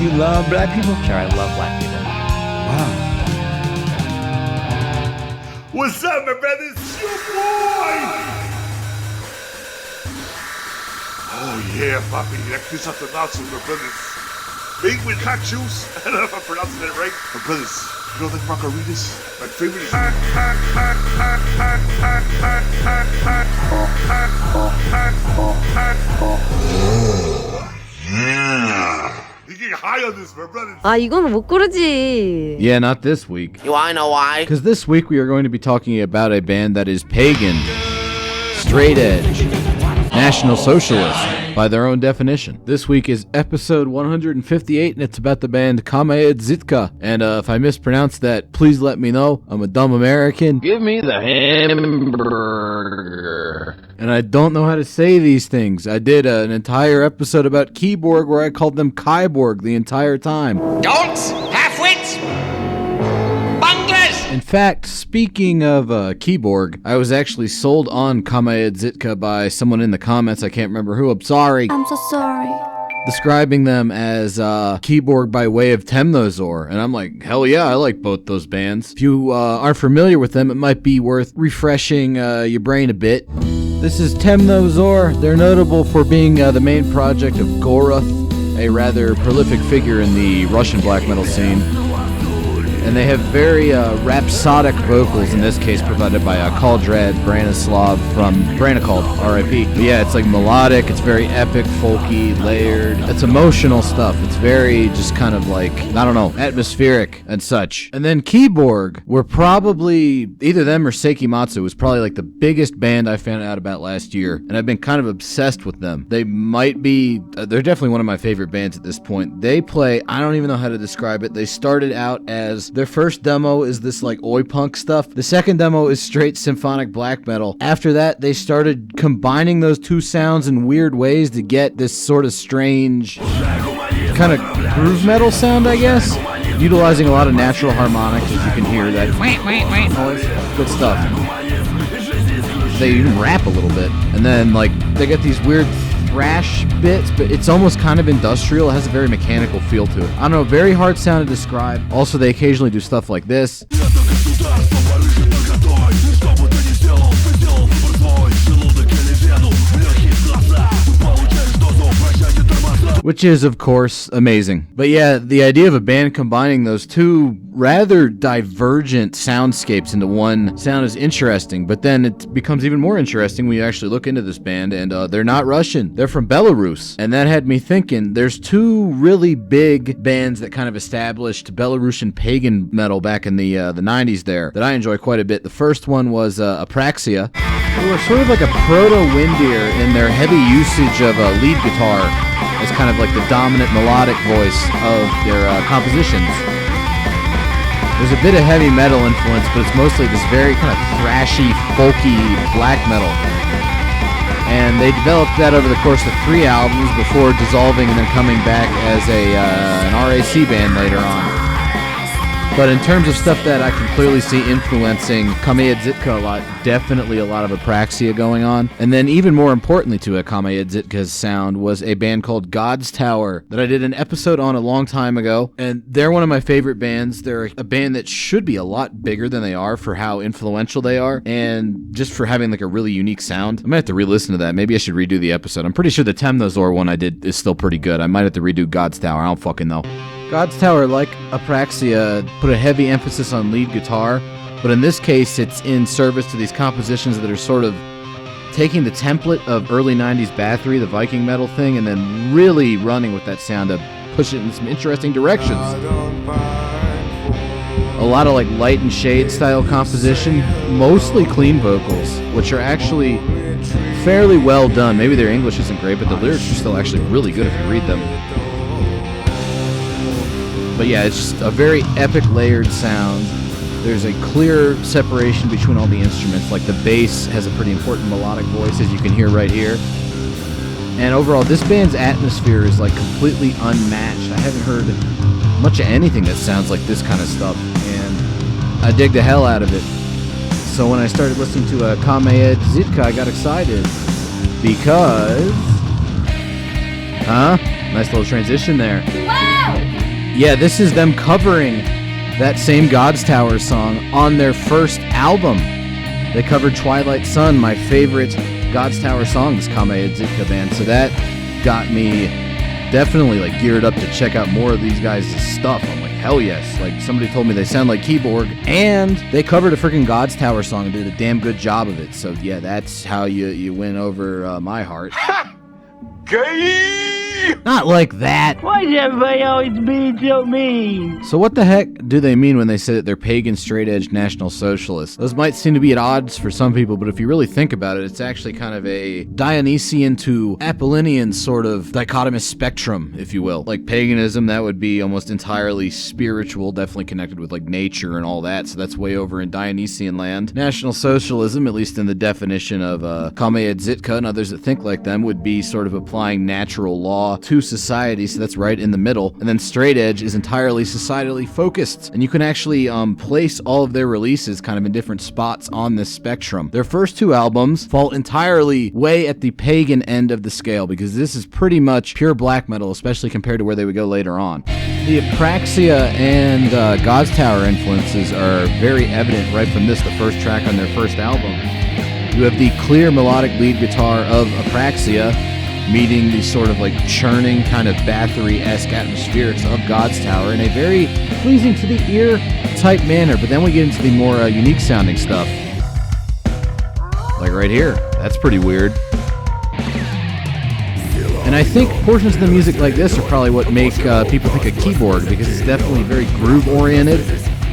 you love black people? Sure, I love black people. Wow. What's up, my brothers? It's your boy! Oh yeah, papi, that kiss off the nuts with my brothers. Made with hot juice. I don't know if I'm pronouncing it right. My brothers, you don't like margaritas? My favorite is... You get high on this, my brothers. 아, 이거는 못 고르지. Yeah, not this week. You wanna know why? Because this week we are going to be talking about a band that is pagan, straight edge, National Socialist, by their own definition. This week is episode 158, and it's about the band Kamaedzitca. And if I mispronounce that, please let me know. I'm a dumb American. Give me the hamburger. And I don't know how to say these things. I did an entire episode about keyboard where I called them Kyborg the entire time. Don't half-wits! Bunglers! In fact, speaking of Keyborg, I was actually sold on Kamaedzitca by someone in the comments. I can't remember who. I'm sorry. I'm so sorry. Describing them as Keyborg by way of Thematic. And I'm like, hell yeah, I like both those bands. If you aren't familiar with them, it might be worth refreshing your brain a bit. This is Thematic. They're notable for being the main project of Goruth, a rather prolific figure in the Russian black metal scene. And they have very rhapsodic vocals, in this case provided by Kaldrad Branislav from Branikald, R.I.P. But yeah, it's like melodic, it's very epic, folky, layered. It's emotional stuff. It's very just kind of like, I don't know, atmospheric and such. And then Keyborg were probably, either them or Seikimatsu was probably like the biggest band I found out about last year. And I've been kind of obsessed with them. They might be, they're definitely one of my favorite bands at this point. They play, I don't even know how to describe it. They started out as... Their first demo is this like oi punk stuff. The second demo is straight symphonic black metal. After that, they started combining those two sounds in weird ways to get this sort of strange kind of groove metal sound, I guess. Utilizing a lot of natural harmonics, as you can hear that noise. Good stuff. They even rap a little bit. And then like they get these weird thrash bits, but it's almost kind of industrial. It has a very mechanical feel to it. I don't know, very hard sound to describe. Also, they occasionally do stuff like this, which is, of course, amazing. But yeah, the idea of a band combining those two rather divergent soundscapes into one sound is interesting, but then it becomes even more interesting when you actually look into this band, and they're not Russian. They're from Belarus, and that had me thinking, there's two really big bands that kind of established Belarusian pagan metal back in the 90s there that I enjoy quite a bit. The first one was Apraxia, who were sort of like a proto-Windeer in their heavy usage of a lead guitar as kind of like the dominant melodic voice of their compositions. There's a bit of heavy metal influence, but it's mostly this very kind of thrashy, folky black metal. And they developed that over the course of 3 albums before dissolving and then coming back as an RAC band later on. But in terms of stuff that I can clearly see influencing Kamaedzitca a lot, definitely a lot of Apraxia going on. And then even more importantly to a Kamaedzitca's sound was a band called God's Tower that I did an episode on a long time ago. And they're one of my favorite bands. They're a band that should be a lot bigger than they are for how influential they are and just for having like a really unique sound. I might have to re-listen to that. Maybe I should redo the episode. I'm pretty sure the Thematic one I did is still pretty good. I might have to redo God's Tower. I don't fucking know. God's Tower, like Apraxia, put a heavy emphasis on lead guitar, but in this case it's in service to these compositions that are sort of taking the template of early 90s Bathory, the Viking metal thing, and then really running with that sound to push it in some interesting directions. A lot of like light and shade style composition, mostly clean vocals, which are actually fairly well done. Maybe their English isn't great, but the lyrics are still actually really good if you read them. But yeah, it's just a very epic layered sound. There's a clear separation between all the instruments. Like the bass has a pretty important melodic voice, as you can hear right here. And overall, this band's atmosphere is like completely unmatched. I haven't heard much of anything that sounds like this kind of stuff, and I dig the hell out of it. So when I started listening to Kamaedzitca, I got excited because... Nice little transition there. Wow! yeah, this is them covering that same God's Tower song on their first album. They covered Twilight Sun, my favorite God's Tower song, this Kamaedzitca band. So that got me definitely like geared up to check out more of these guys' stuff. I'm like, hell yes. Like, somebody told me they sound like Keyboard, and they covered a freaking God's Tower song and did a damn good job of it. So yeah, that's how you win over my heart. Gay! Not like that. Why does everybody always be so mean? So what the heck do they mean when they say that they're pagan, straight-edge National Socialists? Those might seem to be at odds for some people, but if you really think about it, it's actually kind of a Dionysian to Apollonian sort of dichotomous spectrum, if you will. Like paganism, that would be almost entirely spiritual, definitely connected with like nature and all that, so that's way over in Dionysian land. National Socialism, at least in the definition of Kamaedzitca and others that think like them, would be sort of applying natural law to society, so that's right in the middle. And then straight edge is entirely societally focused, and you can actually place all of their releases kind of in different spots on this spectrum. Their first two albums fall entirely way at the pagan end of the scale, because this is pretty much pure black metal, especially compared to where they would go later on. The Apraxia and God's Tower influences are very evident right from this, the first track on their first album. You have the clear melodic lead guitar of Apraxia meeting the sort of like churning kind of Bathory-esque atmospherics of God's Tower in a very pleasing to the ear type manner. But then we get into the more unique sounding stuff. Like right here. That's pretty weird. And I think portions of the music like this are probably what make people think of Keyboard, because it's definitely very groove oriented,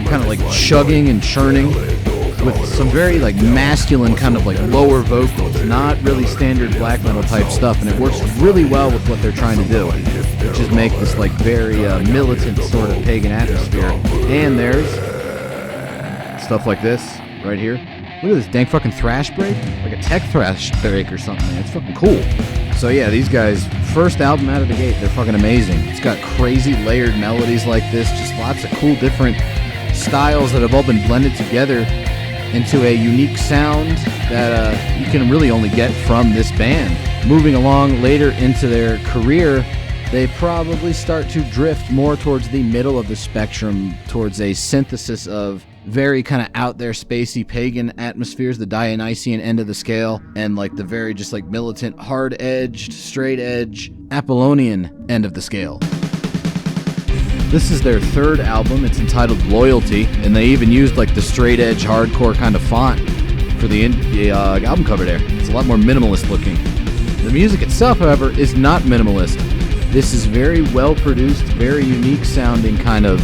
kind of like chugging and churning, with some very like masculine kind of like lower vocals, not really standard black metal type stuff, and it works really well with what they're trying to do, which is make this like very militant sort of pagan atmosphere. And there's stuff like this right here. Look at this dang fucking thrash break, like a tech thrash break or something, man. It's fucking cool. So yeah, these guys, first album out of the gate, they're fucking amazing. It's got crazy layered melodies like this, just lots of cool different styles that have all been blended together into a unique sound that you can really only get from this band. Moving along later into their career, they probably start to drift more towards the middle of the spectrum, towards a synthesis of very kind of out there spacey pagan atmospheres, the Dionysian end of the scale, and like the very just like militant, hard-edged, straight-edge Apollonian end of the scale. This is their third album. It's entitled Loyalty, and they even used like the straight edge hardcore kind of font for the album cover there. It's a lot more minimalist looking. The music itself, however, is not minimalist. This is very well produced, very unique sounding kind of,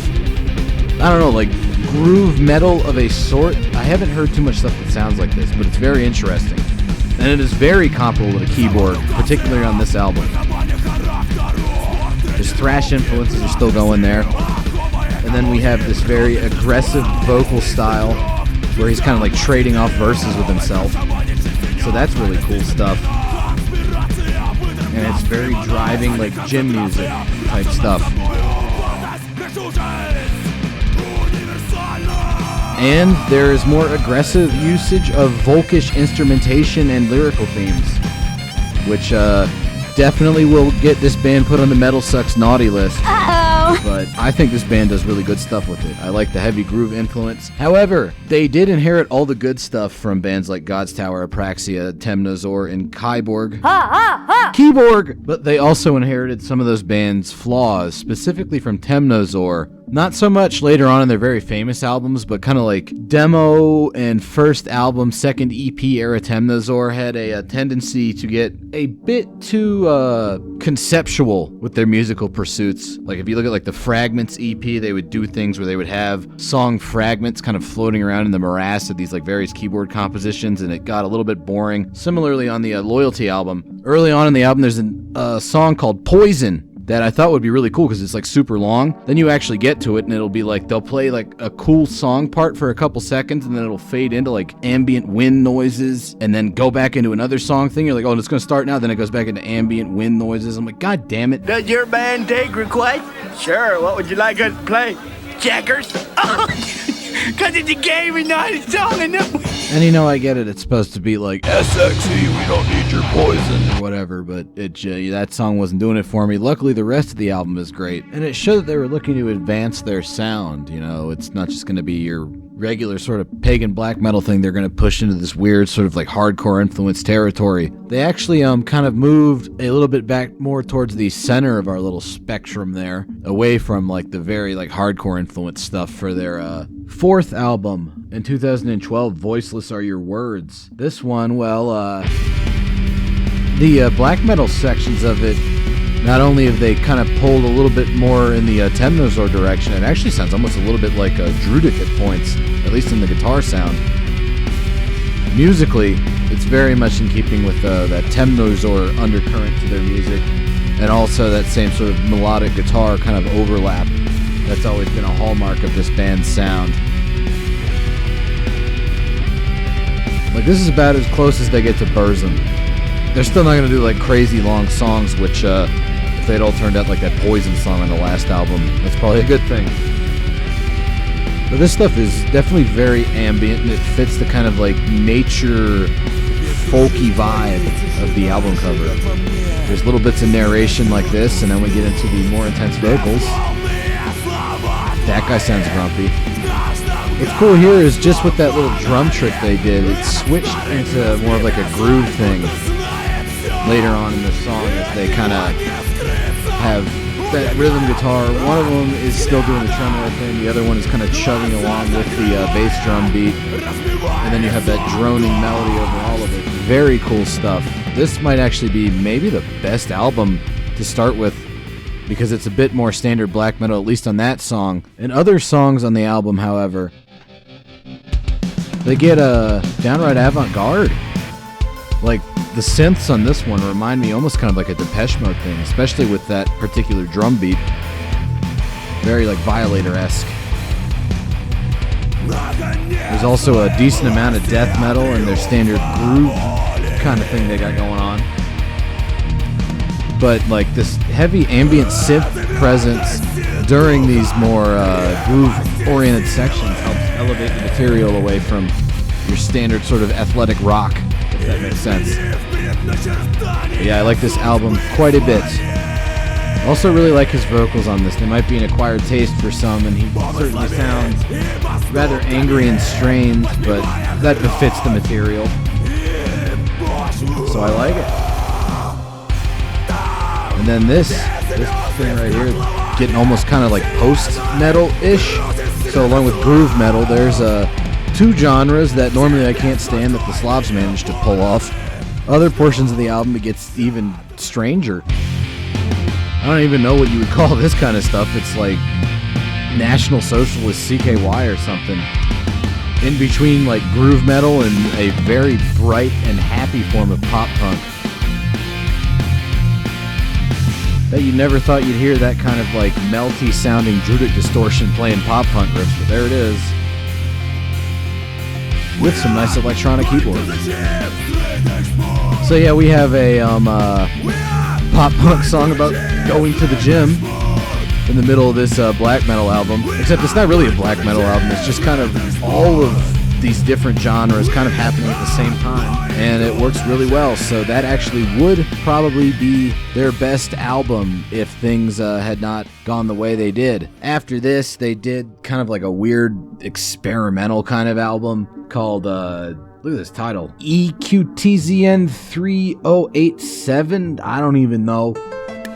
I don't know, like groove metal of a sort. I haven't heard too much stuff that sounds like this, but it's very interesting. And it is very comparable to the Keyboard, particularly on this album. His thrash influences are still going there. And then we have this very aggressive vocal style where he's kind of like trading off verses with himself. So that's really cool stuff. And it's very driving, like gym music type stuff. And there is more aggressive usage of Volkish instrumentation and lyrical themes, which definitely will get this band put on the Metal Sucks Naughty list. But I think this band does really good stuff with it. I like the heavy groove influence. However, they did inherit all the good stuff from bands like God's Tower, Apraxia, Temnozor, and Keyborg. Keyborg! But they also inherited some of those bands' flaws, specifically from Temnozor. Not so much later on in their very famous albums, but kind of like demo and first album, second EP era Temnozor had a tendency to get a bit too conceptual with their musical pursuits. Like if you look at like the Fragments EP, they would do things where they would have song fragments kind of floating around in the morass of these like various keyboard compositions, and it got a little bit boring. Similarly on the Loyalty album, early on in the album there's a song called Poison that I thought would be really cool because it's like super long. Then you actually get to it and it'll be like they'll play like a cool song part for a couple seconds and then it'll fade into like ambient wind noises and then go back into another song thing. You're like, oh, it's gonna start now. Then it goes back into ambient wind noises. I'm like, god damn it. Does your band take requests? Sure, what would you like us to play? Checkers? Because it's a game and not a song enough. And you know, I get it. It's supposed to be like SXE, we don't need your poison or whatever, but that song wasn't doing it for me. Luckily, the rest of the album is great, and it showed that they were looking to advance their sound. You know, it's not just going to be your regular sort of pagan black metal thing. They're going to push into this weird sort of like hardcore influence territory. They actually kind of moved a little bit back more towards the center of our little spectrum there, away from like the very like hardcore influence stuff for their fourth album in 2012, Voiceless Are Your Words. This one, well, the black metal sections of it, not only have they kind of pulled a little bit more in the Temnozor direction, it actually sounds almost a little bit like Druidic at points, at least in the guitar sound. Musically, it's very much in keeping with that Temnozor undercurrent to their music, and also that same sort of melodic guitar kind of overlap. That's always been a hallmark of this band's sound. Like, this is about as close as they get to Burzum. They're still not going to do like crazy long songs, which if they'd all turned out like that Poison song on the last album, that's probably a good thing. But this stuff is definitely very ambient, and it fits the kind of like nature folky vibe of the album cover. There's little bits of narration like this, and then we get into the more intense vocals. That guy sounds grumpy. What's cool here is just with that little drum trick they did, it switched into more of like a groove thing later on in the song as they kind of have that rhythm guitar. One of them is still doing the tremolo thing, the other one is kind of chugging along with the bass drum beat, and then you have that droning melody over all of it. Very cool stuff. This might actually be maybe the best album to start with, because it's a bit more standard black metal, at least on that song. And other songs on the album, however, they get downright avant-garde. Like, the synths on this one remind me almost kind of like a Depeche Mode thing, especially with that particular drum beat. Very, like, Violator-esque. There's also a decent amount of death metal and their standard groove kind of thing they got going on. But, like, this heavy ambient synth presence during these more groove-oriented sections helps elevate the material away from your standard sort of athletic rock, if that makes sense. But yeah, I like this album quite a bit. I also really like his vocals on this. They might be an acquired taste for some, and he certainly sounds rather angry and strained, but that befits the material. So I like it. And then this thing right here, getting almost kind of like post-metal-ish. So along with groove metal, there's two genres that normally I can't stand that the Slavs managed to pull off. Other portions of the album, it gets even stranger. I don't even know what you would call this kind of stuff. It's like National Socialist CKY or something. In between like groove metal and a very bright and happy form of pop punk. Bet you never thought you'd hear that kind of like melty sounding Druidic distortion playing pop punk riffs, but there it is. With some nice electronic keyboards. So yeah, we have a pop punk song about going to the gym in the middle of this black metal album. Except it's not really a black metal album, it's just kind of all of these different genres kind of happening at the same time, and it works really well. So that actually would probably be their best album if things had not gone the way they did. After this, they did kind of like a weird experimental kind of album called look at this title, EQTZN 3087. I don't even know.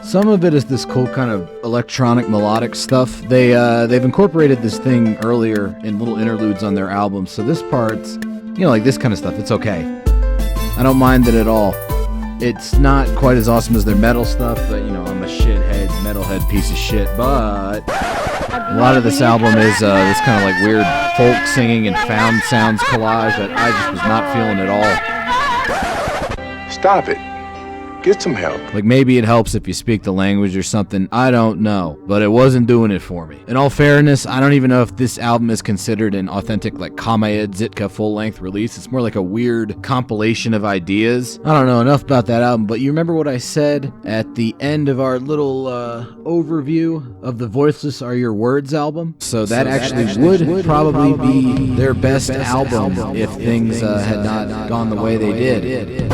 Some of it is this cool kind of electronic melodic stuff. They've incorporated this thing earlier in little interludes on their album, so this part's, you know, like this kind of stuff, it's okay. I don't mind it at all. It's not quite as awesome as their metal stuff, but you know, I'm a shithead, metalhead piece of shit, but a lot of this album is this kind of like weird folk singing and found sounds collage that I just was not feeling at all. Stop it. Get some help. Like maybe it helps if you speak the language or something. I don't know, but it wasn't doing it for me. In all fairness, I don't even know if this album is considered an authentic like Kamaedzitca full-length release. It's more like a weird compilation of ideas. I don't know enough about that album, but you remember what I said at the end of our little overview of the Voiceless Are Your Words album? So that actually would probably be their best album if things had not gone the way they did.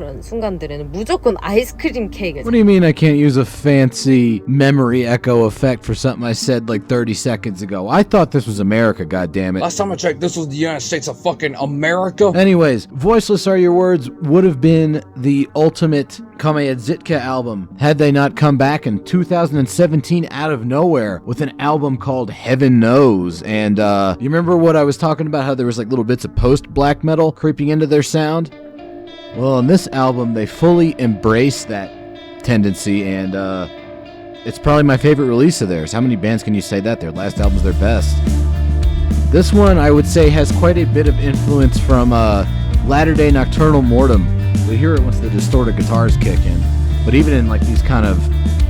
그런 순간들에는 무조건 아이스크림 케이크. What do you mean I can't use a fancy memory echo effect for something I said like 30 seconds ago? I thought this was America, goddammit. Last time I checked, this was the United States of fucking America. Anyways, Voiceless Are Your Words would have been the ultimate Kamaedzitca album had they not come back in 2017 out of nowhere with an album called Heaven Knows. And you remember what I was talking about, how there was like little bits of post-black metal creeping into their sound? Well, on this album, they fully embrace that tendency, and it's probably my favorite release of theirs. How many bands can you say that? Their last album's their best. This one, I would say, has quite a bit of influence from Latter-day Nocturnal Mortem. We hear it once the distorted guitars kick in. But even in like these kind of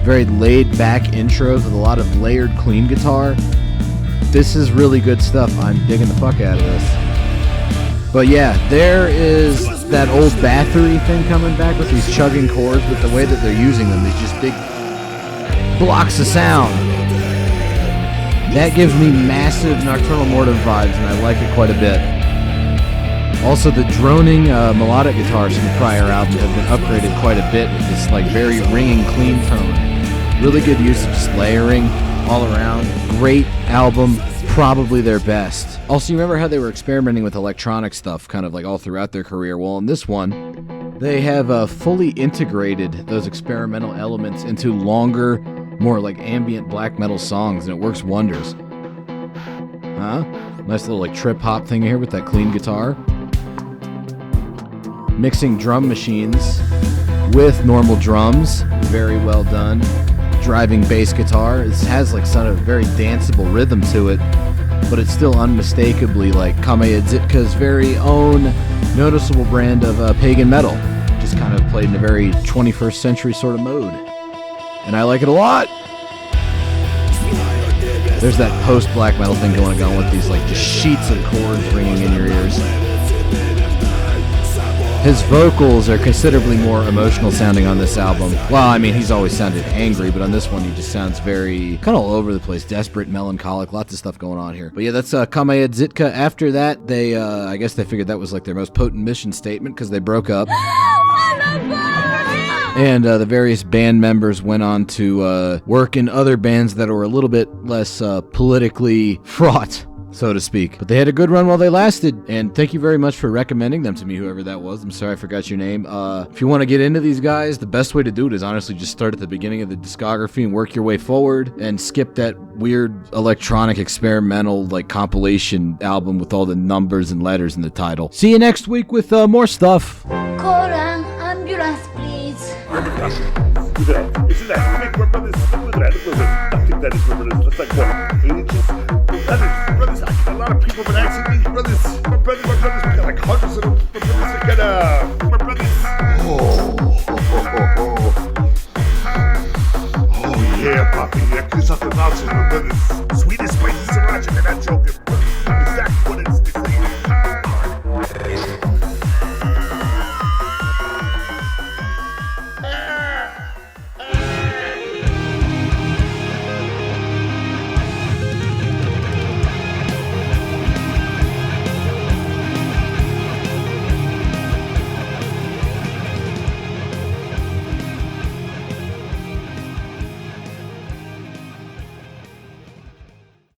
very laid-back intros with a lot of layered, clean guitar, this is really good stuff. I'm digging the fuck out of this. But yeah, there is that old Bathory thing coming back with these chugging chords, but the way that they're using them, these just big blocks of sound. That gives me massive Nocturnal Mortem vibes, and I like it quite a bit. Also, the droning melodic guitars from the prior album have been upgraded quite a bit with this like very ringing, clean tone. Really good use of just layering all around. Great album. Probably their best. Also, you remember how they were experimenting with electronic stuff kind of like all throughout their career? Well, in this one, they have fully integrated those experimental elements into longer, more like ambient black metal songs, and it works wonders. Huh? Nice little like trip hop thing here with that clean guitar. Mixing drum machines with normal drums. Very well done. Driving bass guitar. This has like some very danceable rhythm to it, but it's still unmistakably like Kamaedzitca's very own noticeable brand of pagan metal, just kind of played in a very 21st century sort of mode, and I like it a lot. There's that post-black metal thing going on with these like just sheets of chords ringing in your ears. His vocals are considerably more emotional sounding on this album. Well, I mean, he's always sounded angry, but on this one he just sounds very, kind of all over the place, desperate, melancholic, lots of stuff going on here. But yeah, that's Kamaedzitca. After that, they, I guess they figured that was like their most potent mission statement because they broke up. And the various band members went on to work in other bands that were a little bit less politically fraught, so to speak. But they had a good run while they lasted, and thank you very much for recommending them to me, whoever that was. I'm sorry I forgot your name. If you want to get into these guys, the best way to do it is honestly just start at the beginning of the discography and work your way forward, and skip that weird electronic experimental like compilation album with all the numbers and letters in the title. See you next week with more stuff. Koran, ambulance, please. Look at that. Isn't that big, brothers? Look at that. I think that is brothers. That's like what, 8 inches? Brothers, a lot of people have been asking me, brothers.